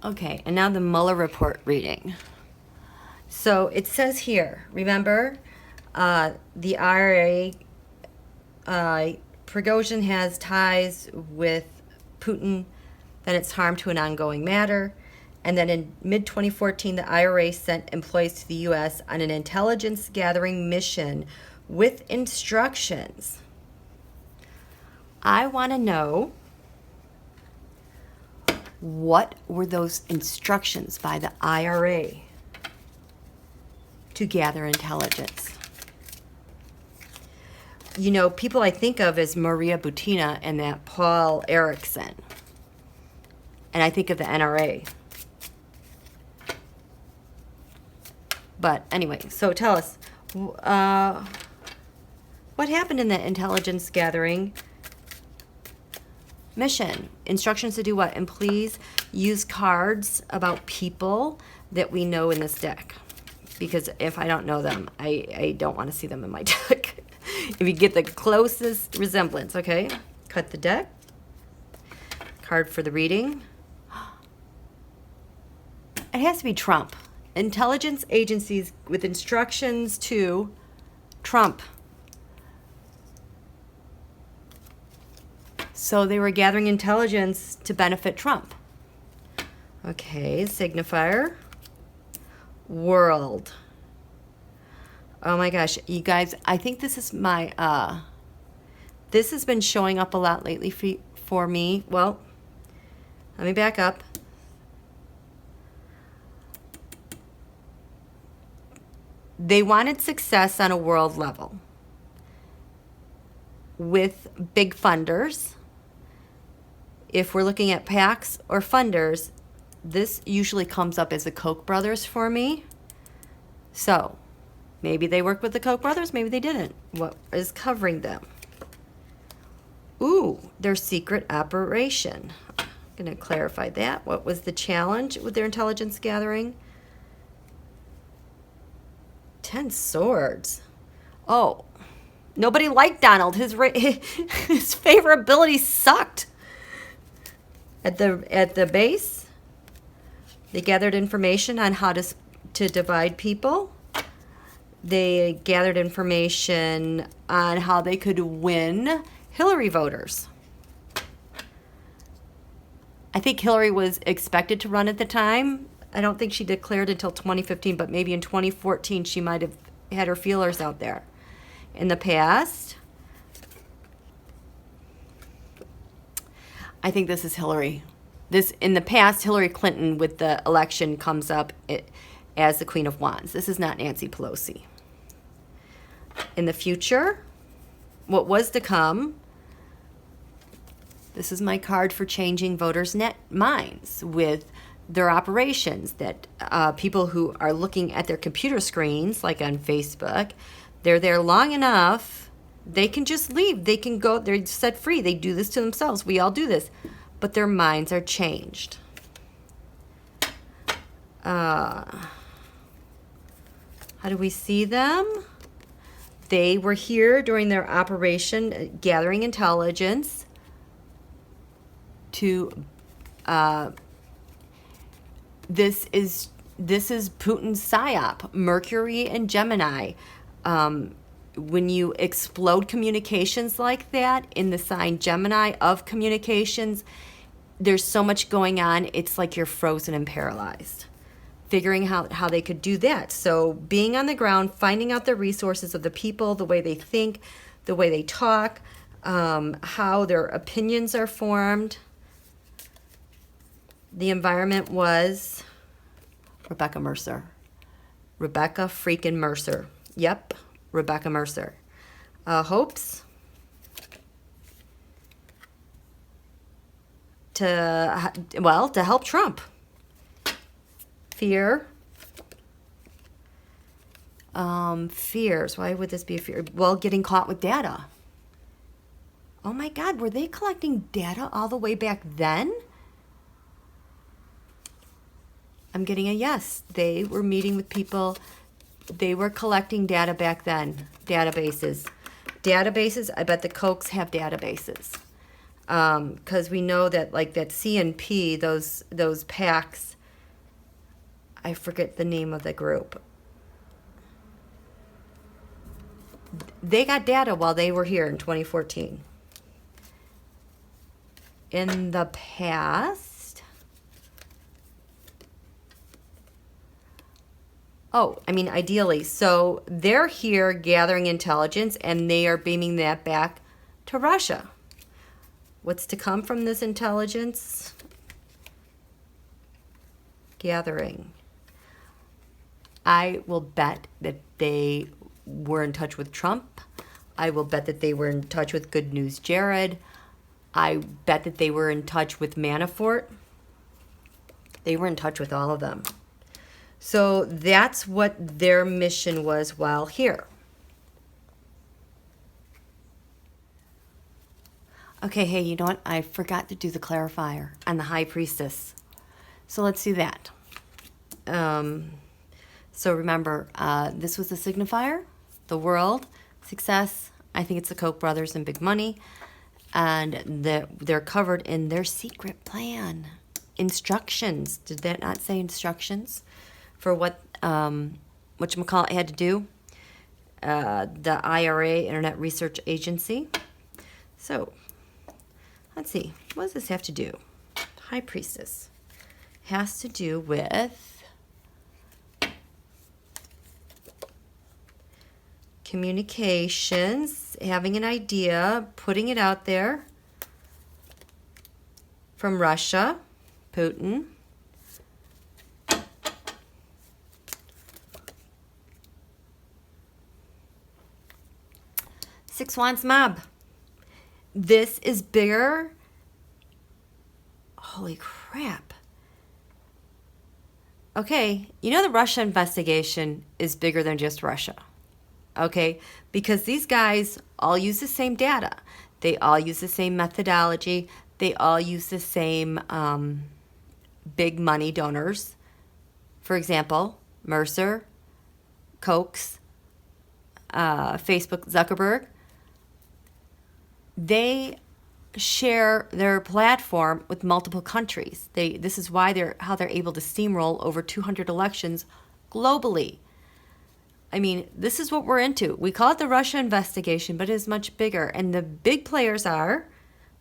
Okay, and now the Mueller report reading. So it says here, remember, the IRA, Prigozhin has ties with Putin, then it's harm to an ongoing matter. And then in mid-2014, the IRA sent employees to the U.S. on an intelligence gathering mission with instructions. I want to know, what were those instructions by the IRA to gather intelligence? You know, people I think of as Maria Butina and that Paul Erickson. And I think of the NRA. But anyway, so tell us, what happened in the intelligence gathering mission? Instructions to do what? And please use cards about people that we know in this deck. Because if I don't know them, I don't want to see them in my deck. If you get the closest resemblance, okay? Cut the deck. Card for the reading. It has to be Trump. Intelligence agencies with instructions to Trump. So they were gathering intelligence to benefit Trump. Okay, signifier. World. Oh my gosh, you guys, I think this is my, this has been showing up a lot lately for me. Well, let me back up. They wanted success on a world level with big funders. If we're looking at PACs or funders, this usually comes up as the Koch brothers for me. So maybe they worked with the Koch brothers, maybe they didn't. What is covering them? Ooh, their secret operation. I'm going to clarify that. What was the challenge with their intelligence gathering? 10 swords. Oh, nobody liked Donald. His favorability sucked. At the base, they gathered information on how to divide people. They gathered information on how they could win Hillary voters. I think Hillary was expected to run at the time. I don't think she declared until 2015, but maybe in 2014 she might have had her feelers out there. In the past, I think this is Hillary. In the past, Hillary Clinton with the election comes up as the Queen of Wands. This is not Nancy Pelosi. In the future, what was to come, this is my card for changing voters' minds with their operations, that people who are looking at their computer screens, like on Facebook, they're there long enough, they can just leave. They can go, they're set free. They do this to themselves. We all do this. But their minds are changed. How do we see them? They were here during their operation, gathering intelligence to this is Putin's psyop, Mercury and Gemini. When you explode communications like that in the sign Gemini of communications, there's so much going on, it's like you're frozen and paralyzed. Figuring out how they could do that. So being on the ground, finding out the resources of the people, the way they think, the way they talk, how their opinions are formed. The environment was Rebecca Mercer. Rebecca freaking Mercer. Yep, Rebecca Mercer. Hopes to help Trump. Fear. Fears. Why would this be a fear? Well, getting caught with data. Oh my God, were they collecting data all the way back then? I'm getting a yes. They were meeting with people. They were collecting data back then. Databases. I bet the Kochs have databases. Because we know that like that CNP, those packs, I forget the name of the group. They got data while they were here in 2014. In the past, ideally. So they're here gathering intelligence and they are beaming that back to Russia. What's to come from this intelligence gathering? I will bet that they were in touch with Trump. I will bet that they were in touch with Good News Jared. I bet that they were in touch with Manafort. They were in touch with all of them. So that's what their mission was while here. Okay, hey, you know what? I forgot to do the clarifier on the High Priestess. So let's do that. So remember, this was the signifier, the world, success. I think it's the Koch brothers and big money. And they're covered in their secret plan. Instructions. Did that not say instructions? For what whatchamacallit had to do? The IRA, Internet Research Agency. So, let's see. What does this have to do? High Priestess. Has to do with communications, having an idea, putting it out there from Russia, Putin. Six Wands mob. This is bigger. Holy crap. Okay, you know the Russia investigation is bigger than just Russia. Okay, because these guys all use the same data. They all use the same methodology. They all use the same big money donors. For example, Mercer, Kochs, Facebook, Zuckerberg. They share their platform with multiple countries. This is why how they're able to steamroll over 200 elections globally. I mean, this is what we're into. We call it the Russia investigation, but it is much bigger. And the big players are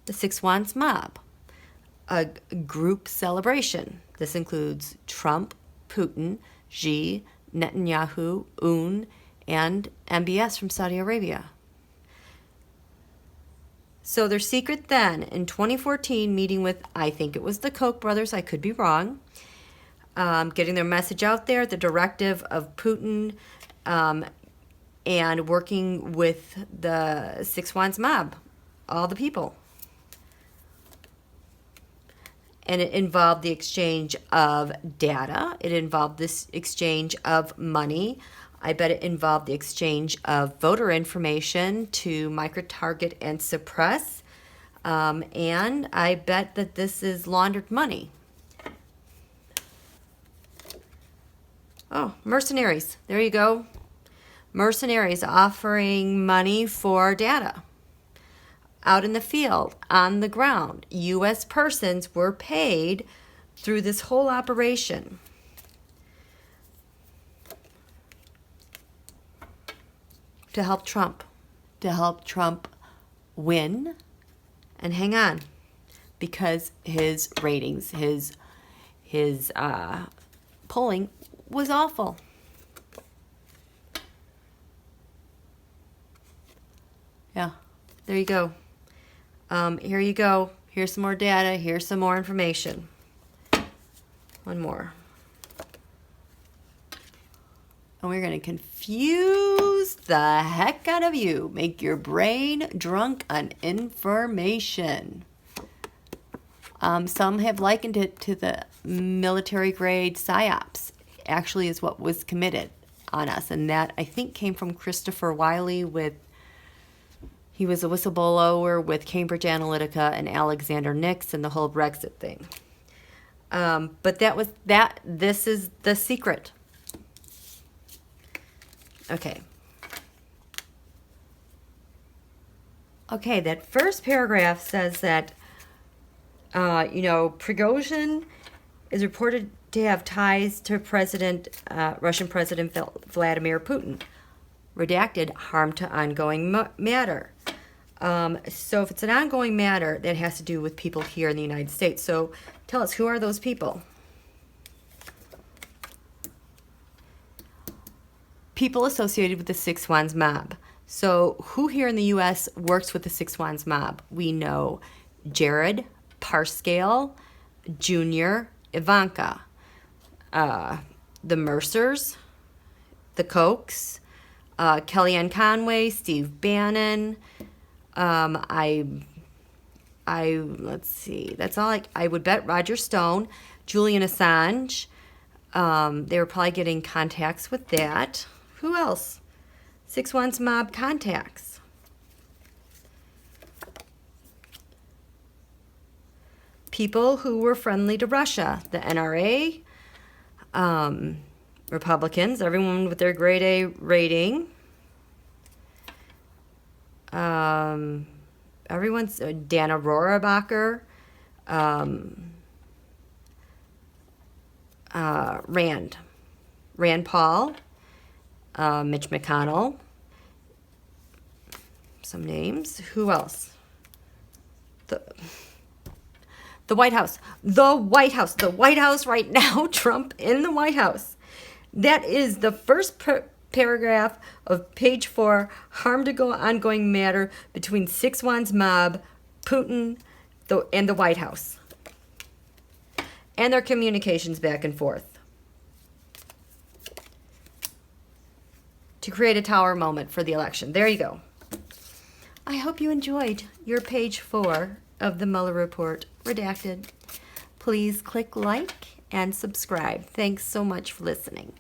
the Six Wands mob, a group celebration. This includes Trump, Putin, Xi, Netanyahu, Un, and MBS from Saudi Arabia. So their secret then, in 2014, meeting with, I think it was the Koch brothers, I could be wrong, getting their message out there, the directive of Putin, and working with the Six Wands mob, all the people. And it involved the exchange of data. It involved this exchange of money. I bet it involved the exchange of voter information to micro-target and suppress. And I bet that this is laundered money. Oh, mercenaries. There you go. Mercenaries offering money for data. Out in the field, on the ground, U.S. persons were paid through this whole operation. To help Trump. To help Trump win and hang on. Because his ratings, his polling was awful. Yeah, there you go. Here you go. Here's some more data. Here's some more information. One more. And we're going to confuse the heck out of you. Make your brain drunk on information. Some have likened it to the military-grade psyops. Actually is what was committed on us. And that, I think, came from Christopher Wiley he was a whistleblower with Cambridge Analytica and Alexander Nix and the whole Brexit thing. But this is the secret. Okay. Okay, that first paragraph says that, Prigozhin is reported to have ties to Russian President Vladimir Putin. Redacted, harm to ongoing matter. So if it's an ongoing matter, that has to do with people here in the United States. So tell us, who are those people? People associated with the Six Wands mob. So who here in the U.S. works with the Six Wands mob? We know Jared, Parscale, Junior, Ivanka, the Mercers, the Kochs, Kellyanne Conway, Steve Bannon. Let's see. That's all. I would bet Roger Stone, Julian Assange. They were probably getting contacts with that. Who else? Six Wands mob contacts. People who were friendly to Russia, the NRA, Republicans, everyone with their grade A rating. Everyone's Dana Rohrabacher, Rand Paul, Mitch McConnell. Some names. Who else? The White House. The White House. The White House right now. Trump in the White House. That is the first paragraph of page 4. Harm to go ongoing matter between Six Wands mob, Putin, and the White House. And their communications back and forth. To create a tower moment for the election. There you go. I hope you enjoyed your page 4 of the Mueller Report, Redacted. Please click like and subscribe. Thanks so much for listening.